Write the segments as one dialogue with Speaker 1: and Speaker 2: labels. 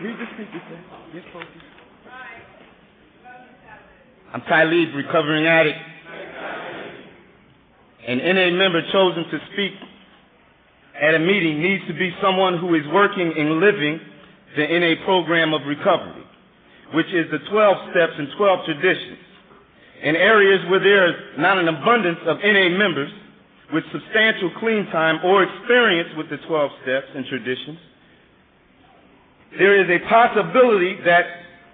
Speaker 1: Read the speaker, sir. Yes, focus. I'm Talib, recovering addict. An NA member chosen to speak at a meeting needs to be someone who is working and living the NA program of recovery, which is the 12 steps and 12 traditions. In areas where there is not an abundance of NA members with substantial clean time or experience with the 12 steps and traditions, there is a possibility that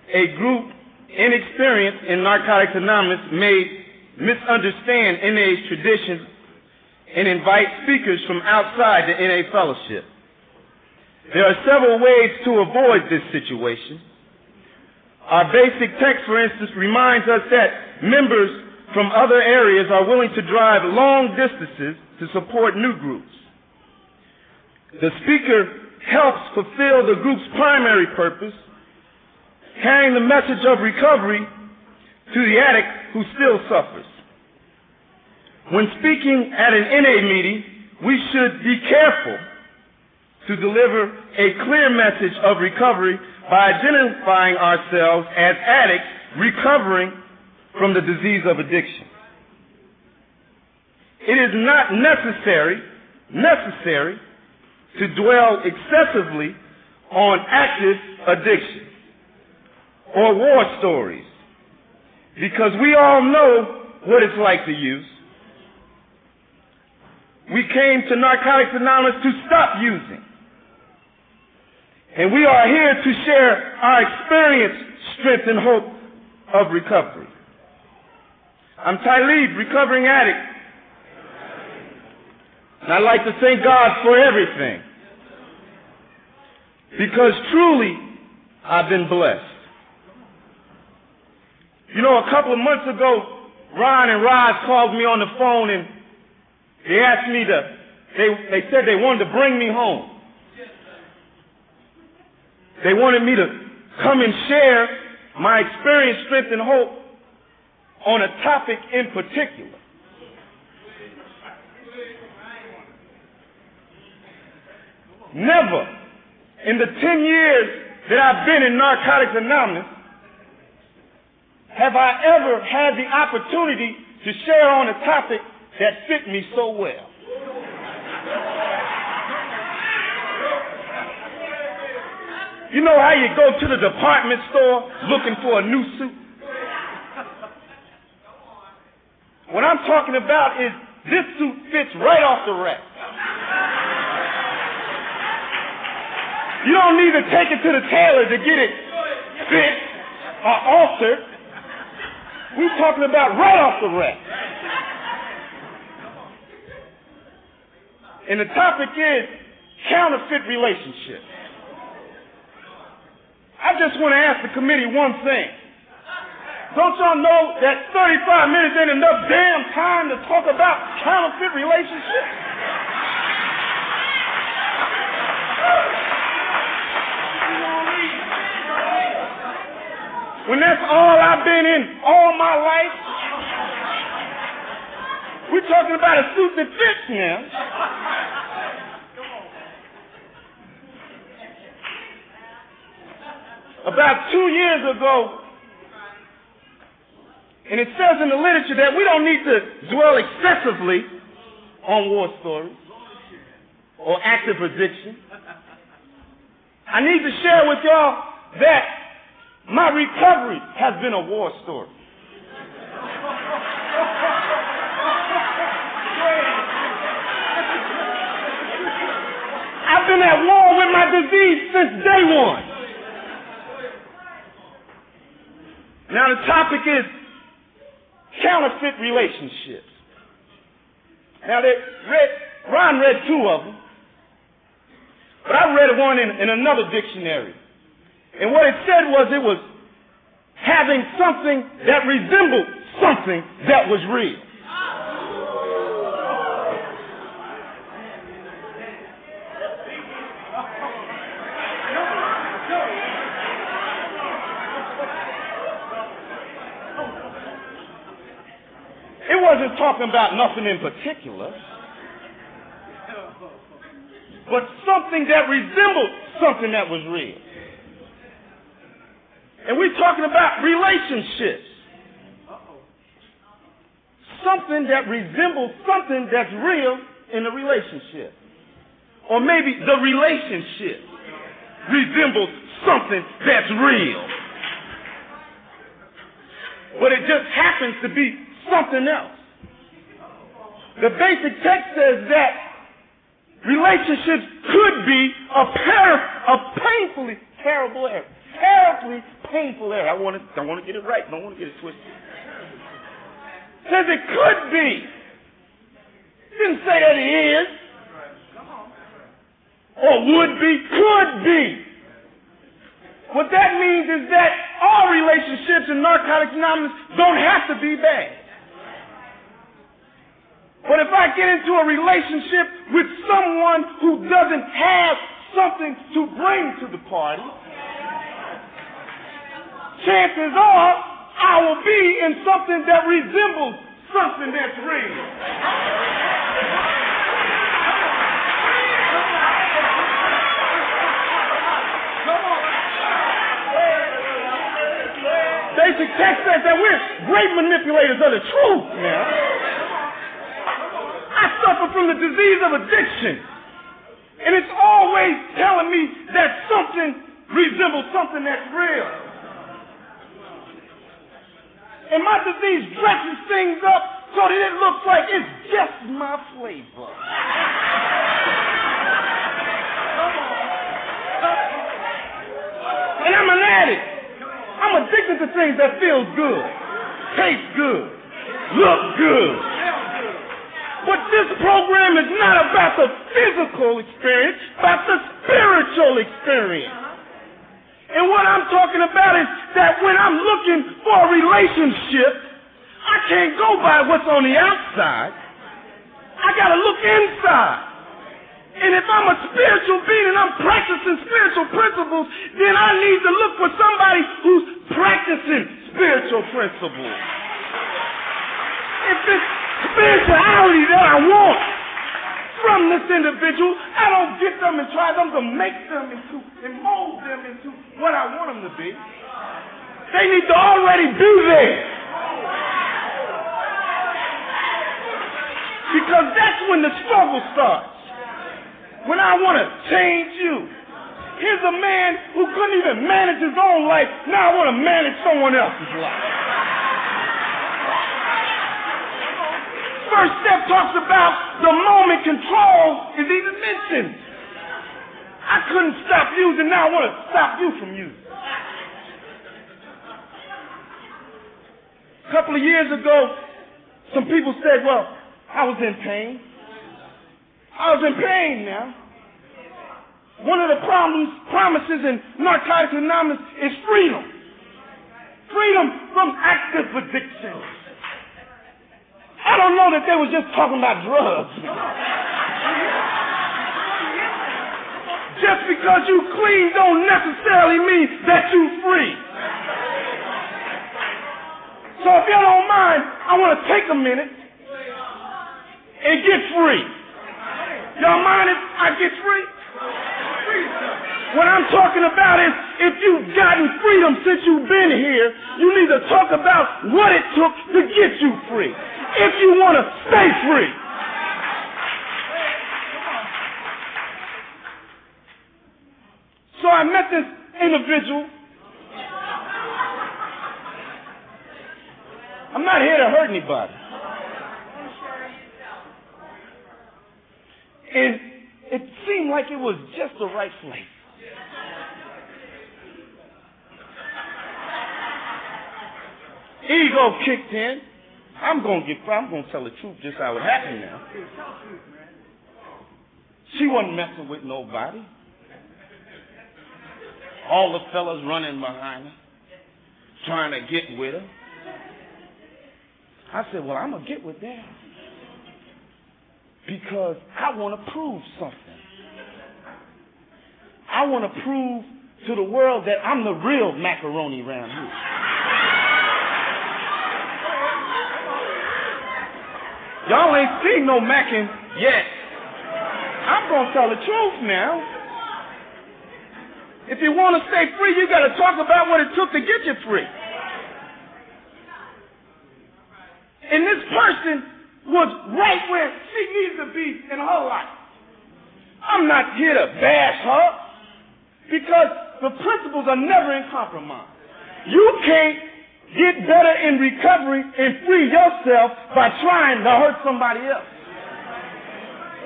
Speaker 1: a group inexperienced in Narcotics Anonymous may misunderstand NA's traditions and invite speakers from outside the NA fellowship. There are several ways to avoid this situation. Our basic text, for instance, reminds us that members from other areas are willing to drive long distances to support new groups. The speaker helps fulfill the group's primary purpose, carrying the message of recovery to the addict who still suffers. When speaking at an NA meeting, we should be careful to deliver a clear message of recovery by identifying ourselves as addicts recovering from the disease of addiction. It is not necessary to dwell excessively on active addiction or war stories, because we all know what it's like to use. We came to Narcotics Anonymous to stop using. And we are here to share our experience, strength, and hope of recovery. I'm Talib, recovering addict. And I'd like to thank God for everything, because truly I've been blessed. You know, a couple of months ago, Ron and Roz called me on the phone and they asked me they said they wanted to bring me home. They wanted me to come and share my experience, strength, and hope on a topic in particular. Never in the 10 years that I've been in Narcotics Anonymous have I ever had the opportunity to share on a topic that fit me so well. You know how you go to the department store looking for a new suit? What I'm talking about is this suit fits right off the rack. You don't need to take it to the tailor to get it fit or altered. We're talking about right off the rack. And the topic is counterfeit relationships. I just want to ask the committee one thing. Don't y'all know that 35 minutes ain't enough damn time to talk about counterfeit relationships? When that's all I've been in all my life? We're talking about a suit that fits now. About 2 years ago, and it says in the literature that we don't need to dwell excessively on war stories or active addiction. I need to share with y'all that my recovery has been a war story. I've been at war with my disease since day one. Now the topic is counterfeit relationships. Now Ron read two of them, but I read one in another dictionary. And what it said was having something that resembled something that was real. It wasn't talking about nothing in particular, but something that resembled something that was real. And we're talking about relationships. Something that resembles something that's real in a relationship. Or maybe the relationship resembles something that's real. But it just happens to be something else. The basic text says that relationships could be a painfully terrible error. Terribly painful error. I want to get it right. Don't want to get it twisted. Says it could be. Didn't say that it is. Or would be. Could be. What that means is that all relationships in Narcotics Anonymous don't have to be bad. But if I get into a relationship with someone who doesn't have something to bring to the party, chances are I will be in something that resembles something that's real. Basic text says that we're great manipulators of the truth now. I suffer from the disease of addiction. And it's always telling me that something resembles something that's real. And my disease dresses things up so that it looks like it's just my flavor. And I'm an addict. I'm addicted to things that feel good, taste good, look good. But this program is not about the physical experience, about the spiritual experience. And what I'm talking about is that when I'm looking for a relationship, I can't go by what's on the outside. I got to look inside. And if I'm a spiritual being and I'm practicing spiritual principles, then I need to look for somebody who's practicing spiritual principles. If it's spirituality that I want from this individual, I don't get them and try them to make them into and mold them into what I want them to be. They need to already be there. Because that's when the struggle starts. When I want to change you. Here's a man who couldn't even manage his own life. Now I want to manage someone else's life. First step talks about the moment control is even mentioned. I couldn't stop using, now I want to stop you from using. A couple of years ago, some people said, well, I was in pain. I was in pain now. One of the promises in Narcotics Anonymous is freedom. Freedom from active addiction. I don't know that they were just talking about drugs. Just because you clean don't necessarily mean that you free. So if you don't mind, I want to take a minute and get free. Y'all mind if I get free? What I'm talking about is if you've gotten freedom since you've been here, you need to talk about what it took to get you free. If you want to stay free. So I met this individual. I'm not here to hurt anybody. And it seemed like it was just the right place. Ego kicked in. I'm going to tell the truth just how it happened now. She wasn't messing with nobody. All the fellas running behind her, trying to get with her. I said, well, I'm going to get with that. Because I want to prove something. I want to prove to the world that I'm the real macaroni around here. Y'all ain't seen no macking yet. I'm going to tell the truth now. If you want to stay free, you got to talk about what it took to get you free. And this person was right where she needed to be in her life. I'm not here to bash her because the principles are never in compromise. You can't get better in recovery and free yourself by trying to hurt somebody else.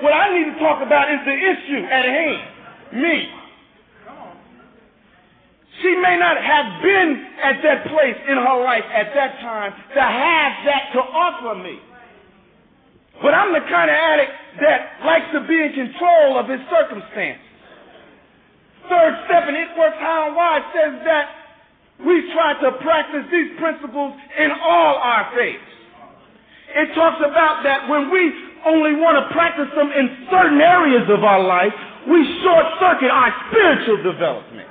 Speaker 1: What I need to talk about is the issue at hand, me. She may not have been at that place in her life at that time to have that to offer me. But I'm the kind of addict that likes to be in control of his circumstances. Third step in It Works How and Why says that we try to practice these principles in all our faiths. It talks about that when we only want to practice them in certain areas of our life, we short-circuit our spiritual development.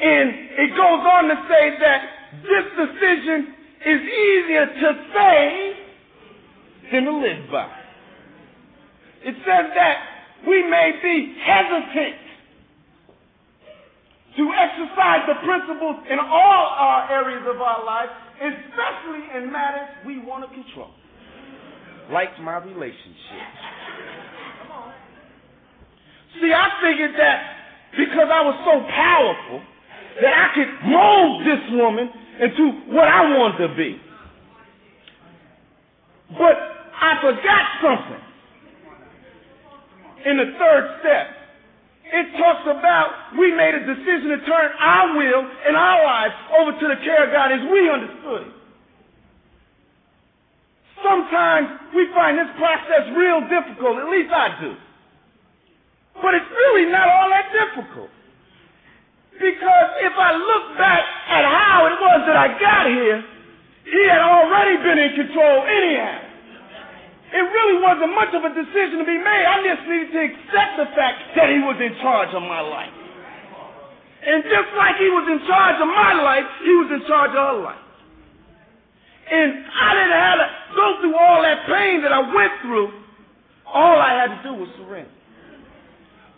Speaker 1: And it goes on to say that this decision is easier to say than to live by. It says that we may be hesitant to exercise the principles in all our areas of our life, especially in matters we want to control, like my relationship. See, I figured that because I was so powerful that I could mold this woman into what I wanted to be. But I forgot something. In the third step, it talks about we made a decision to turn our will and our lives over to the care of God as we understood it. Sometimes we find this process real difficult, at least I do. But it's really not all that difficult. Because if I look back at how it was that I got here, he had already been in control anyhow. It really wasn't much of a decision to be made. I just needed to accept the fact that he was in charge of my life. And just like he was in charge of my life, he was in charge of her life. And I didn't have to go through all that pain that I went through. All I had to do was surrender.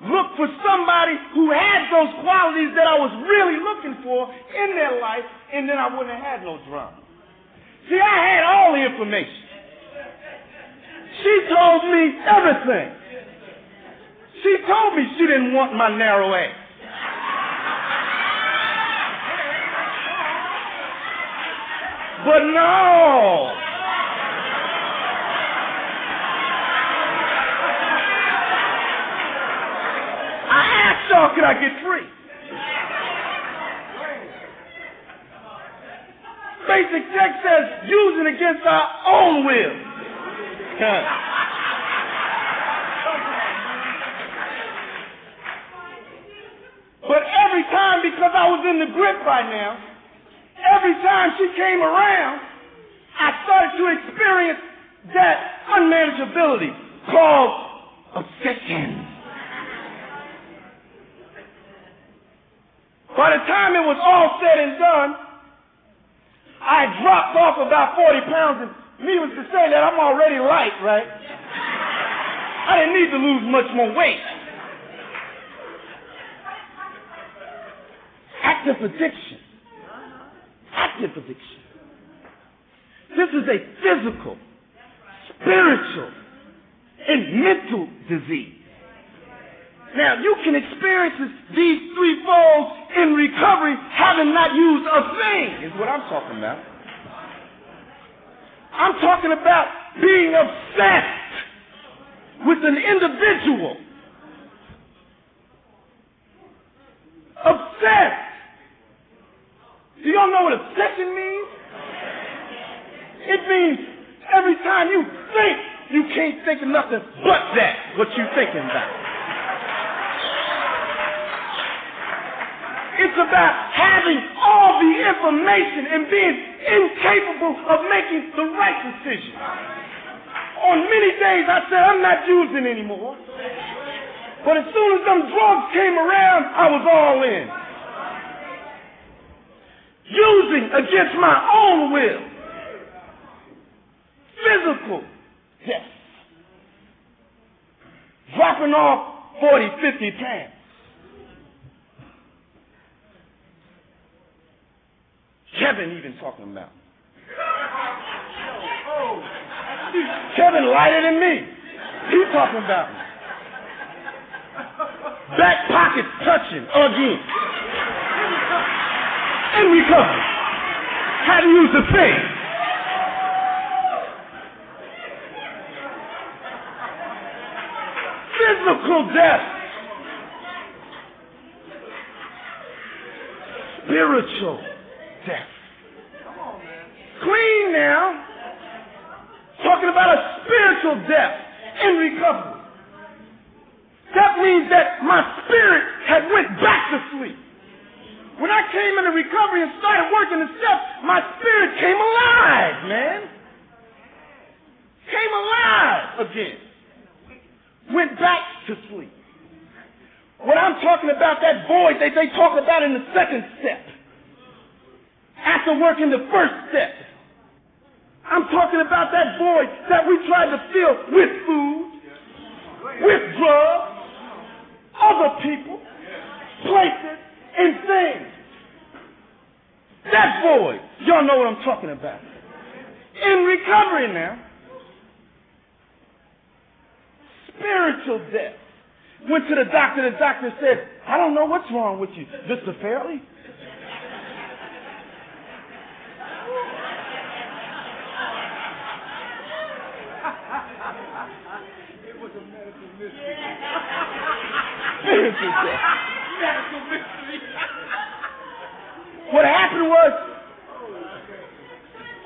Speaker 1: Look for somebody who had those qualities that I was really looking for in their life, and then I wouldn't have had no drama. See, I had all the information. She told me everything. She told me she didn't want my narrow ass. But no. I asked y'all, could I get free? Basic text says, using against our own will. But every time, because I was in the grip by now, every time she came around, I started to experience that unmanageability called obsession. By the time it was all said and done, I dropped off about 40 pounds, and needless to say that I'm already light, right? I didn't need to lose much more weight. Active addiction. Active addiction. This is a physical, spiritual, and mental disease. Now, you can experience these three folds in recovery having not used a thing, is what I'm talking about. I'm talking about being obsessed with an individual. Obsessed. Do y'all know what obsession means? It means every time you think, you can't think of nothing but that, what you're thinking about. It's about having all the information and being incapable of making the right decision. On many days I said, I'm not using anymore. But as soon as them drugs came around, I was all in. Using against my own will. Physical death. Dropping off 40, 50 pounds. Kevin even talking about. Kevin lighter than me. He talking about me. Back pockets touching again. In recovery. How to use the thing. Physical death. Spiritual death. Clean now. Talking about a spiritual death in recovery. That means that my spirit had went back to sleep. When I came into recovery and started working the steps, my spirit came alive, man. Came alive again. Went back to sleep. What I'm talking about, that void they talk about in the second step. After working the first step. I'm talking about that void that we tried to fill with food, with drugs, other people, places, and things. That void, y'all know what I'm talking about. In recovery now, spiritual death. Went to the doctor said, I don't know what's wrong with you, Mr. Fairley.
Speaker 2: It was a medical mystery.
Speaker 1: Spiritual death. Medical mystery. What happened was,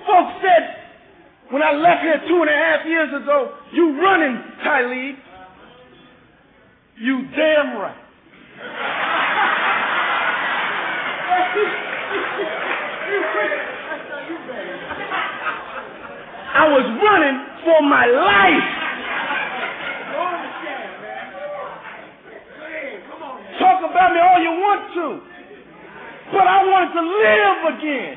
Speaker 1: folks said, when I left here 2.5 years ago, you running, Talib. You damn right. I was running for my life. Talk about me all you want to, but I wanted to live again.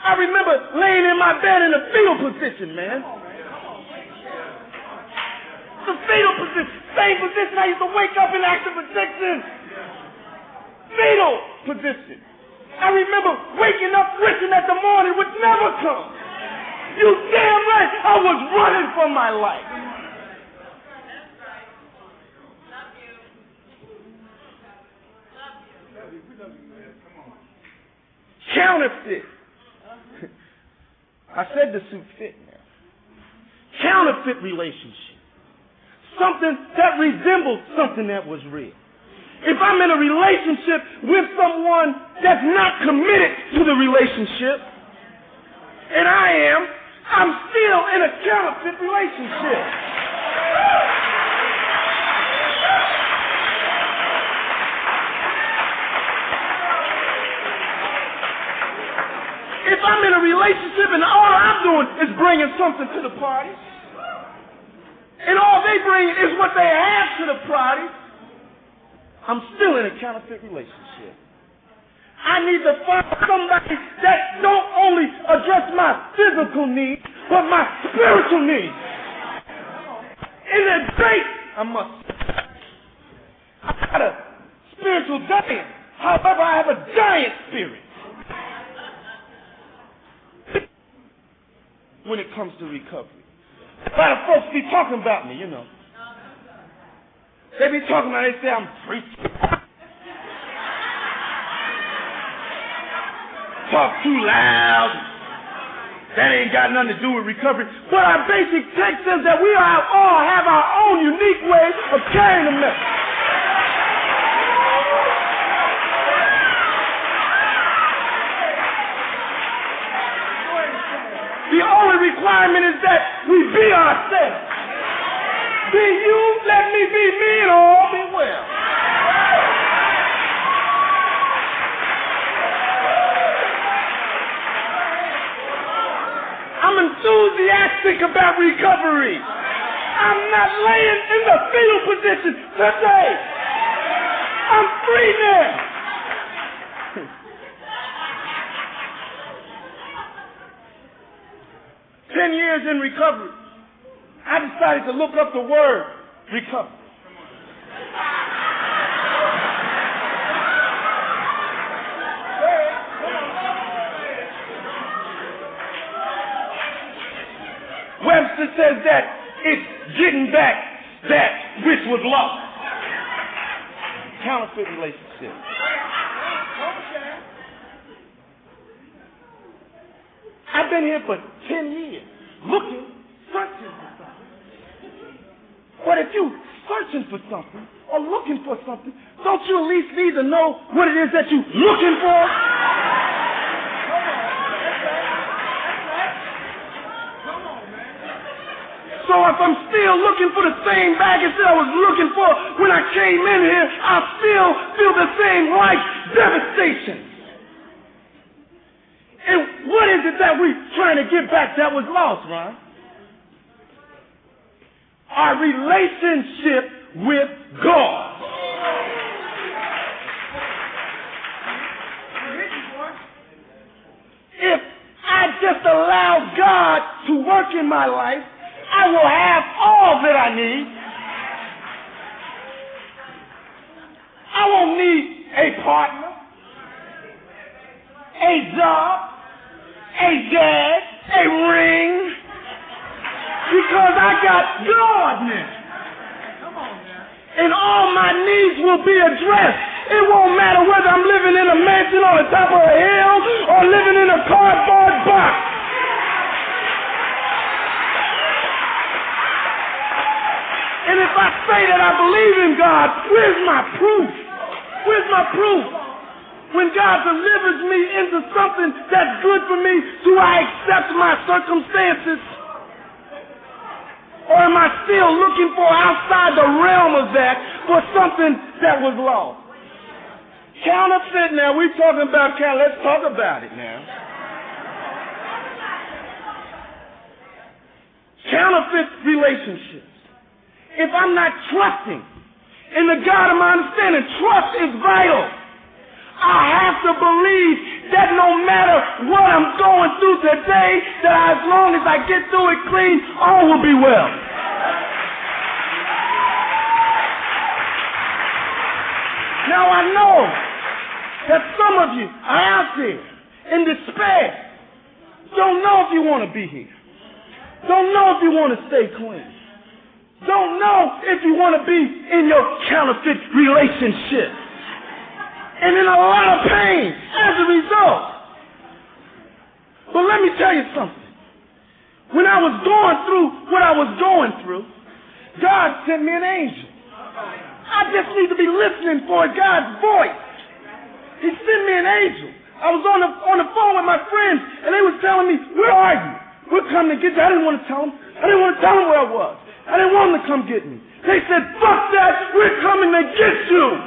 Speaker 1: I remember laying in my bed in a fetal position, man. The fetal position, same position I used to wake up in active addiction. Fetal position. I remember waking up wishing that the morning would never come. You damn right, I was running for my life. Counterfeit. I said the suit fit now. Counterfeit relationship. Something that resembles something that was real. If I'm in a relationship with someone that's not committed to the relationship, and I'm still in a counterfeit relationship. If I'm in a relationship and all I'm doing is bringing something to the party, and all they bring is what they have to the party, I'm still in a counterfeit relationship. I need to find somebody that don't only address my physical needs, but my spiritual needs. In a date, I got a spiritual giant. However, I have a giant spirit. When it comes to recovery. A lot of folks be talking about me, you know. They be talking about, they say I'm preaching. Talk too loud. That ain't got nothing to do with recovery. But our basic text says that we all have our own unique way of carrying the message. The only requirement is that we be ourselves. Be you, let me be me, and all be well. I'm enthusiastic about recovery. I'm not laying in the fetal position today. I'm free now. 10 years in recovery. I decided to look up the word recovery. Webster says that it's getting back that which was lost. Counterfeit relationship. I've been here for 10 years, looking, searching for something. But if you're searching for something or looking for something, don't you at least need to know what it is that you're looking for? So if I'm still looking for the same baggage that I was looking for when I came in here, I still feel the same life devastation. And what is it that we're trying to get back that was lost, Ron? Our relationship with God. If I just allow God to work in my life, I will have all that I need. I won't need a partner, a job, a dad, a ring, because I got God now. And all my needs will be addressed. It won't matter whether I'm living in a mansion on the top of a hill or living in a cardboard box. And if I say that I believe in God, where's my proof? Where's my proof? When God delivers me into something that's good for me, do I accept my circumstances? Or am I still looking for outside the realm of that for something that was lost? Counterfeit now, we're talking about let's talk about it now. Counterfeit relationships. If I'm not trusting in the God of my understanding, trust is vital. I have to believe that no matter what I'm going through today, that as long as I get through it clean, all will be well. Now I know that some of you are out there in despair. Don't know if you want to be here. Don't know if you want to stay clean. Don't know if you want to be in your counterfeit relationship. And in a lot of pain as a result. But let me tell you something. When I was going through what I was going through, God sent me an angel. I just need to be listening for God's voice. He sent me an angel. I was on the phone with my friends, and they were telling me, "Where are you? We're coming to get you." I didn't want to tell them. I didn't want to tell them where I was. I didn't want them to come get me. They said, "Fuck that, we're coming to get you."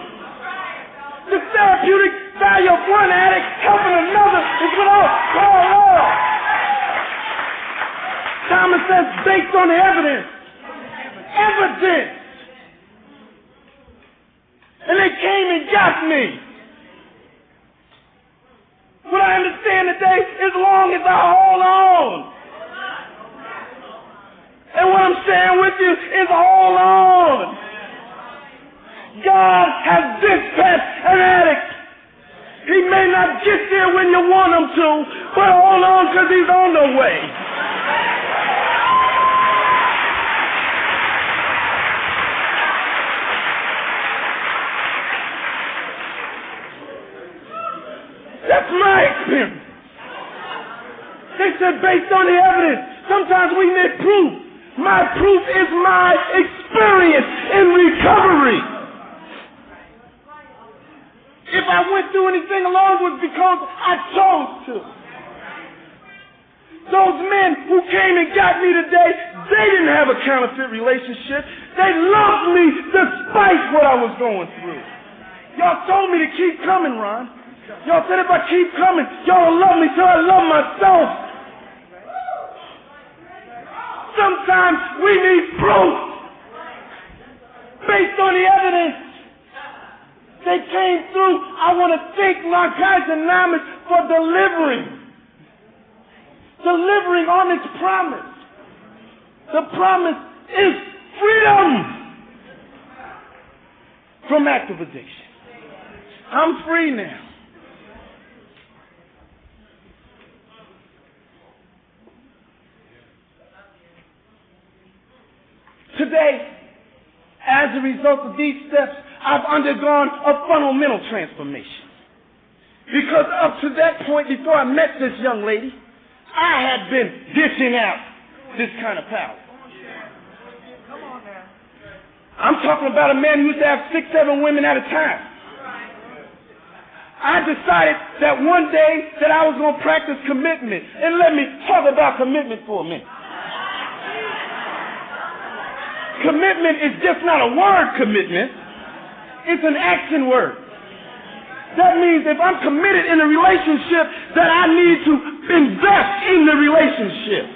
Speaker 1: The therapeutic value of one addict helping another is what I call love. Common sense based on the evidence. Evidence. And they came and got me. What I understand today, as long as I hold on. And what I'm sharing with you is hold on. God has dispatched an addict. He may not get there when you want him to, but hold on because he's on the way. That's my experience. They said based on the evidence, sometimes we need proof. My proof is my experience in recovery. If I went through anything alone, it was because I chose to. Those men who came and got me today, they didn't have a counterfeit relationship. They loved me despite what I was going through. Y'all told me to keep coming, Ron. Y'all said if I keep coming, y'all will love me till I love myself. Sometimes we need proof based on the evidence. They came through. I want to thank Narcotics Anonymous for delivering on its promise. The promise is freedom from active addiction. I'm free now. Today, as a result of these steps, I've undergone a fundamental transformation. Because up to that point, before I met this young lady, I had been dishing out this kind of power. I'm talking about a man who used to have 6, 7 women at a time. I decided that one day that I was going to practice commitment. And let me talk about commitment for a minute. Commitment is just not a word commitment. It's an action word. That means if I'm committed in a relationship, that I need to invest in the relationship.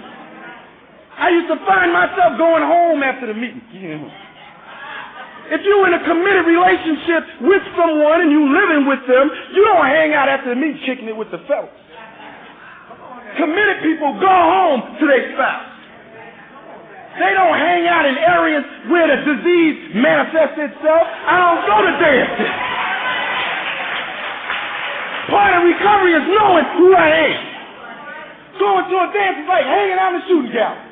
Speaker 1: I used to find myself going home after the meeting. If you're in a committed relationship with someone and you living with them, you don't hang out after the meeting kicking it with the fellas. Committed people go home to their spouse. They don't hang out in areas where the disease manifests itself. I don't go to dances. Part of recovery is knowing who I am. Going to a dance is like hanging out in the shooting gallery.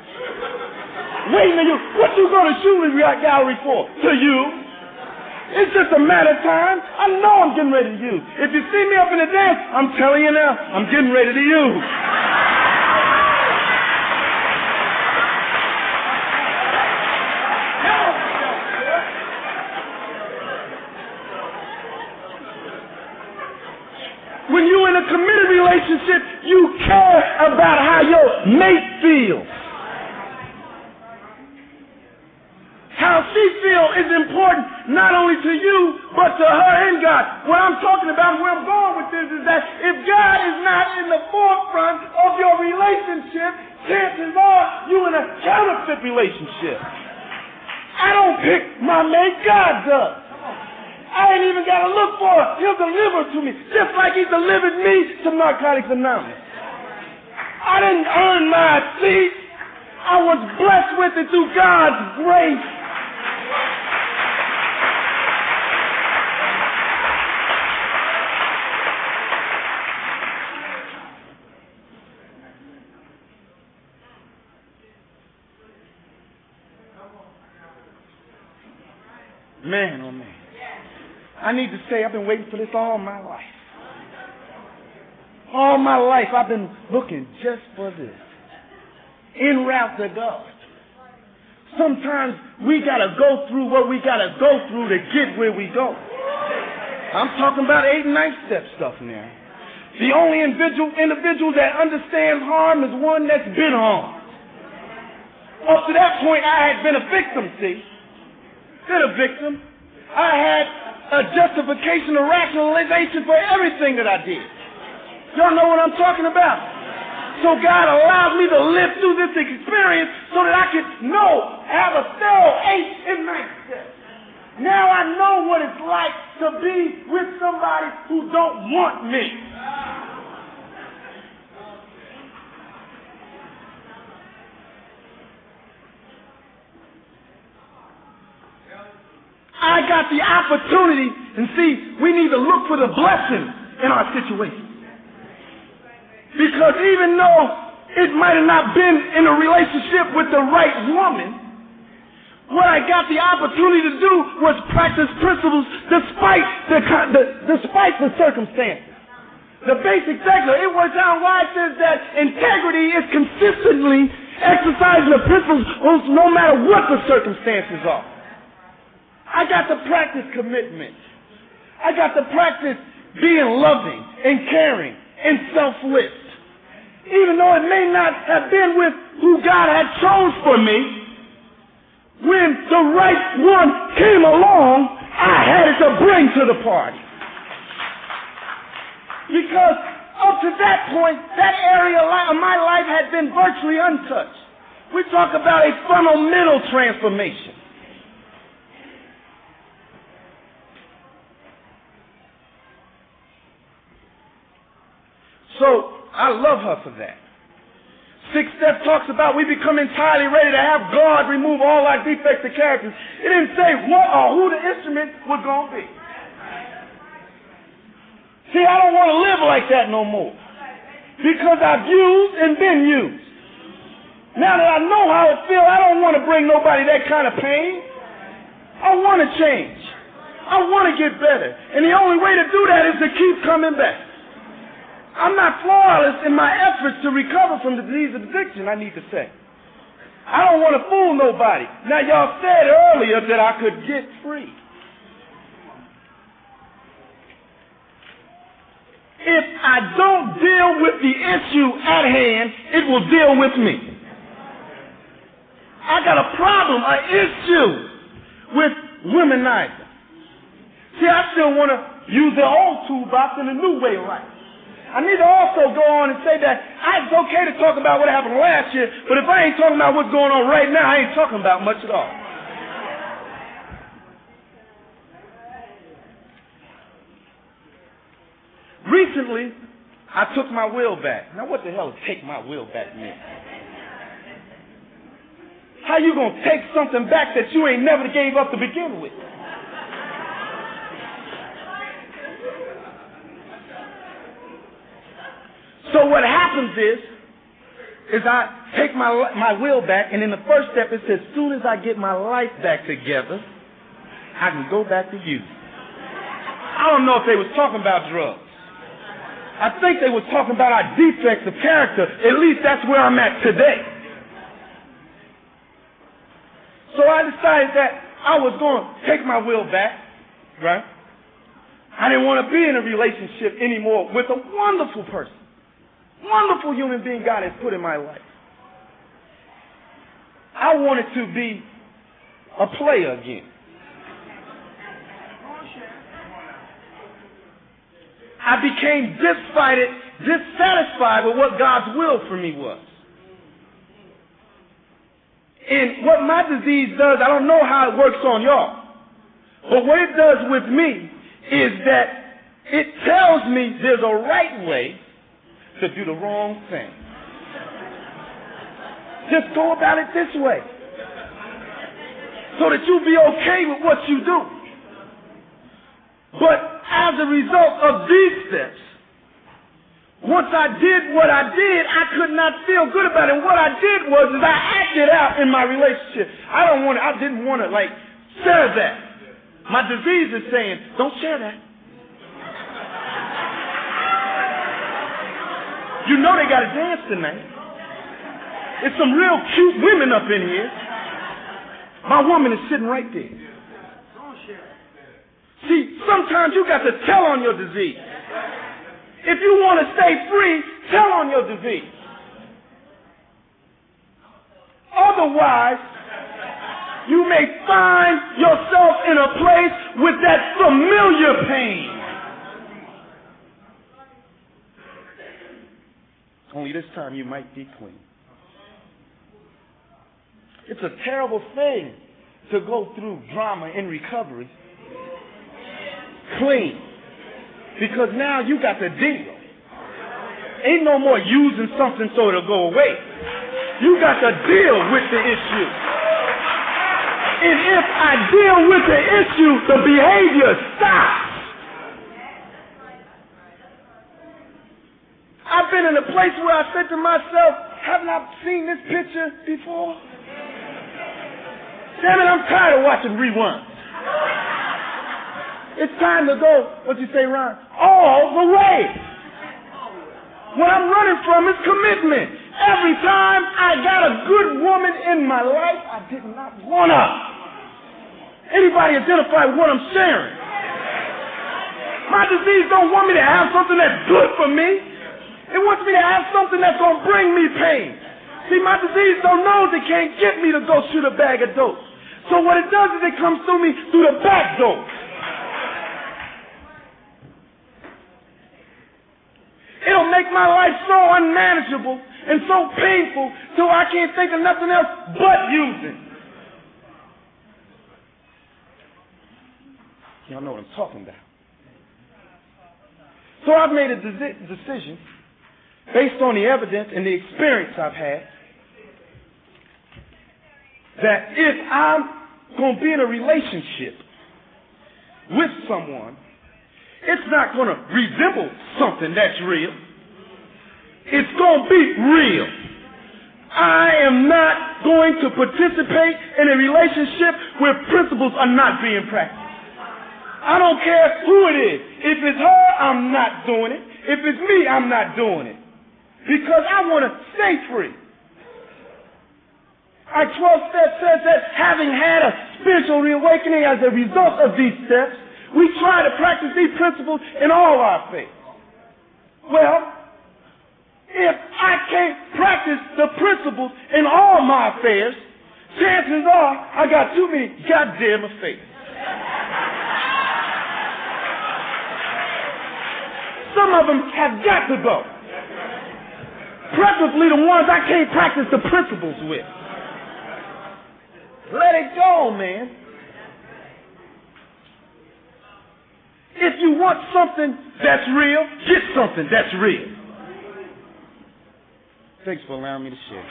Speaker 1: Waiting to you. What you go to shooting gallery for? To you. It's just a matter of time. I know I'm getting ready to use. If you see me up in the dance, I'm telling you now, I'm getting ready to use. When you're in a committed relationship, you care about how your mate feels. How she feels is important not only to you, but to her and God. What I'm talking about, where I'm going with this, is that if God is not in the forefront of your relationship, chances are you're in a counterfeit relationship. I don't pick my mate, God does. I ain't even got to look for it. He'll deliver to me, just like he delivered me to Narcotics Anonymous. I didn't earn my seat. I was blessed with it through God's grace. Man, oh man. I need to say I've been waiting for this all my life. All my life I've been looking just for this. En route to God. Sometimes we got to go through what we got to go through to get where we go. I'm talking about 8 and 9 step stuff now. The only individual that understands harm is one that's been harmed. Up to that point, I had been a victim, see. Been a victim. I had a justification, a rationalization for everything that I did. Y'all know what I'm talking about. So God allowed me to live through this experience so that I could have a thorough 8 and 9 steps. Now I know what it's like to be with somebody who don't want me. I got the opportunity, and see, we need to look for the blessing in our situation. Because even though it might have not been in a relationship with the right woman, what I got the opportunity to do was practice principles despite the circumstances. The basic secular, it works out why it says that integrity is consistently exercising the principles no matter what the circumstances are. I got to practice commitment. I got to practice being loving and caring and selfless. Even though it may not have been with who God had chose for me, when the right one came along, I had it to bring to the party. Because up to that point, that area of my life had been virtually untouched. We talk about a fundamental transformation. So I love her for that. 6 steps talks about we become entirely ready to have God remove all our defects of characters. It didn't say what or who the instrument was going to be. See, I don't want to live like that no more. Because I've used and been used. Now that I know how it feels, I don't want to bring nobody that kind of pain. I want to change. I want to get better. And the only way to do that is to keep coming back. I'm not flawless in my efforts to recover from the disease of addiction, I need to say. I don't want to fool nobody. Now, y'all said earlier that I could get free. If I don't deal with the issue at hand, it will deal with me. I got a problem, an issue with womenizing. See, I still want to use the old toolbox in a new way of life. I need to also go on and say that it's okay to talk about what happened last year, but if I ain't talking about what's going on right now, I ain't talking about much at all. Recently, I took my will back. Now, what the hell does take my will back mean? How you going to take something back that you ain't never gave up to begin with? So what happens is I take my will back, and in the first step it says, as soon as I get my life back together, I can go back to use. I don't know if they was talking about drugs. I think they were talking about our defects of character. At least that's where I'm at today. So I decided that I was going to take my will back, right? I didn't want to be in a relationship anymore with a wonderful person. Wonderful human being God has put in my life. I wanted to be a player again. I became dissatisfied with what God's will for me was. And what my disease does, I don't know how it works on y'all, but what it does with me is that it tells me there's a right way to do the wrong thing. Just go about it this way, so that you'll be okay with what you do. But as a result of these steps, once I did what I did, I could not feel good about it. And what I did was I acted out in my relationship. I didn't want to share that. My disease is saying, don't share that. You know they got to dance tonight. There's some real cute women up in here. My woman is sitting right there. See, sometimes you got to tell on your disease. If you want to stay free, tell on your disease. Otherwise, you may find yourself in a place with that familiar pain. Only this time you might be clean. It's a terrible thing to go through drama in recovery clean. Because now you got the deal. Ain't no more using something so it'll go away. You got to deal with the issue. And if I deal with the issue, the behavior stops. I've been in a place where I said to myself, haven't I seen this picture before? Damn it, I'm tired of watching reruns. It's time to go, what you say, Ron? All the way. What I'm running from is commitment. Every time I got a good woman in my life, I did not want her. Anybody identify with what I'm sharing? My disease don't want me to have something that's good for me. It wants me to have something that's going to bring me pain. See, my disease don't know it can't get me to go shoot a bag of dope. So what it does is it comes through me through the back door. It'll make my life so unmanageable and so painful so I can't think of nothing else but using. Y'all know what I'm talking about. So I've made a decision based on the evidence and the experience I've had, that if I'm going to be in a relationship with someone, it's not going to resemble something that's real. It's going to be real. I am not going to participate in a relationship where principles are not being practiced. I don't care who it is. If it's her, I'm not doing it. If it's me, I'm not doing it. Because I want to stay free. Our 12 steps says that having had a spiritual reawakening as a result of these steps, we try to practice these principles in all our faiths. Well, if I can't practice the principles in all my affairs, chances are I got too many goddamn affairs. Some of them have got to go. Preferably the ones I can't practice the principles with. Let it go, man. If you want something that's real, get something that's real. Thanks for allowing me to share.